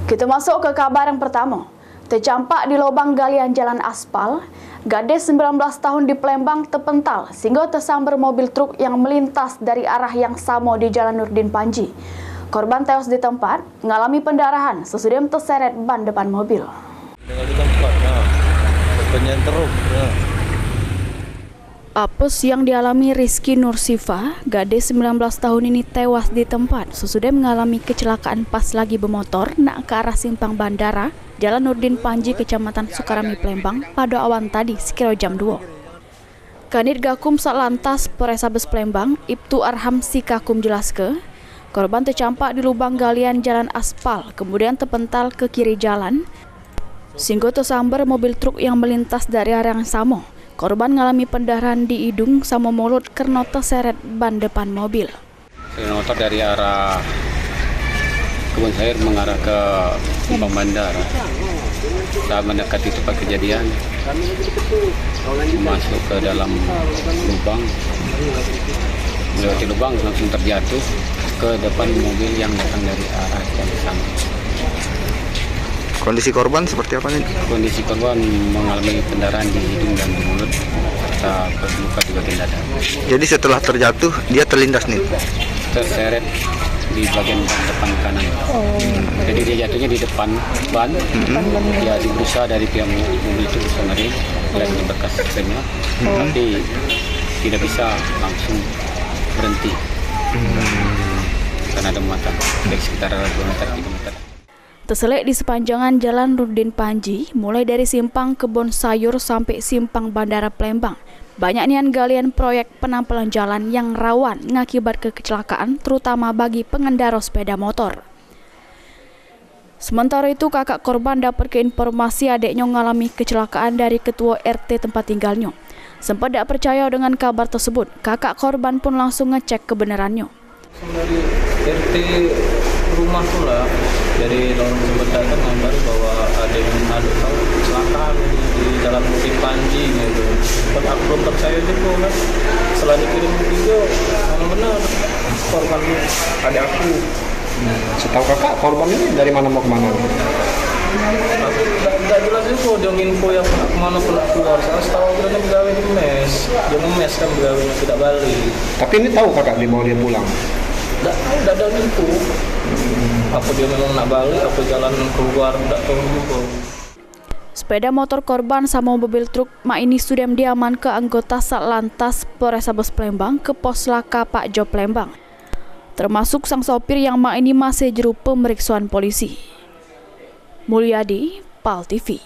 Kita masuk ke kabar yang pertama. Tercampak di lubang galian jalan aspal, gadis 19 tahun di Palembang terpental sehingga tersambar mobil truk yang melintas dari arah yang sama di Jalan Nurdin Panji. Korban tewas di tempat, mengalami pendarahan sesudah terseret ban depan mobil. Apes yang dialami Rizky Nursifa, gadis 19 tahun ini tewas di tempat sesudah mengalami kecelakaan pas lagi bermotor nak ke arah simpang bandara Jalan Nurdin Panji, Kecamatan Sukarami, Palembang pada awan tadi sekira jam 2. Kanit Gakum Satlantas Polrestabes Palembang, Ibtu Arham Sikakum jelaskan, korban tercampak di lubang galian jalan aspal kemudian terpental ke kiri jalan sehingga tersambar mobil truk yang melintas dari arah yang sama. Korban mengalami pendarahan di hidung sama mulut karena terseret ban depan mobil. Motor dari arah Kebun Sayur mengarah ke simpang bandara. Saat mendekati tempat kejadian, masuk ke dalam lubang, melewati lubang langsung terjatuh ke depan mobil yang datang dari arah yang sama. Kondisi korban seperti apa nih? Kondisi korban mengalami pendarahan di hidung dan di mulut serta luka di bagian dada. Jadi setelah terjatuh dia terlindas nih? Terseret di bagian depan kanan. Jadi dia jatuhnya di depan ban. Dia berusaha dari pihak mobil itu berusaha ngeri melihat bekas remnya, tapi tidak bisa langsung berhenti karena ada muatan dari sekitar 2 meter 3 meter. Terselek di sepanjangan Jalan Nurdin Panji, mulai dari simpang Kebun Sayur sampai simpang Bandara Palembang. Banyak nian galian proyek penampilan jalan yang rawan mengakibat kecelakaan, terutama bagi pengendara sepeda motor. Sementara itu, kakak korban dapat informasi adiknya mengalami kecelakaan dari ketua RT tempat tinggalnya. Sempat tidak percaya dengan kabar tersebut, kakak korban pun langsung ngecek kebenarannya. Dari RT rumah pula, dari lorong sebentar kan ngabar bahwa ada yang tahu kecelakaan di Jalan Nurdin Panji gitu. Kan aku belum percaya juga kan. Setelah dikirim video, memang benar korban adik aku. Setahu kakak korban ini dari mana mau kemana? Tidak jelas juga dia info yang kemana pernah keluar. Saya setahu dia pegawai di mes, dia ngemes kan pegawainya tidak balik. Tapi ini tahu kakak dibawa dia pulang? Tidak ada info. Apa dia memang nak balik, apa jalan keluar, tidak tahu juga. Sepeda motor korban sama mobil truk mak ini sudah diaman ke anggota Satlantas Polrestabes Palembang ke Pos Laka Pak Jo Palembang. Termasuk sang sopir yang mak ini masih jeru pemeriksaan polisi. Mulyadi, PAL TV.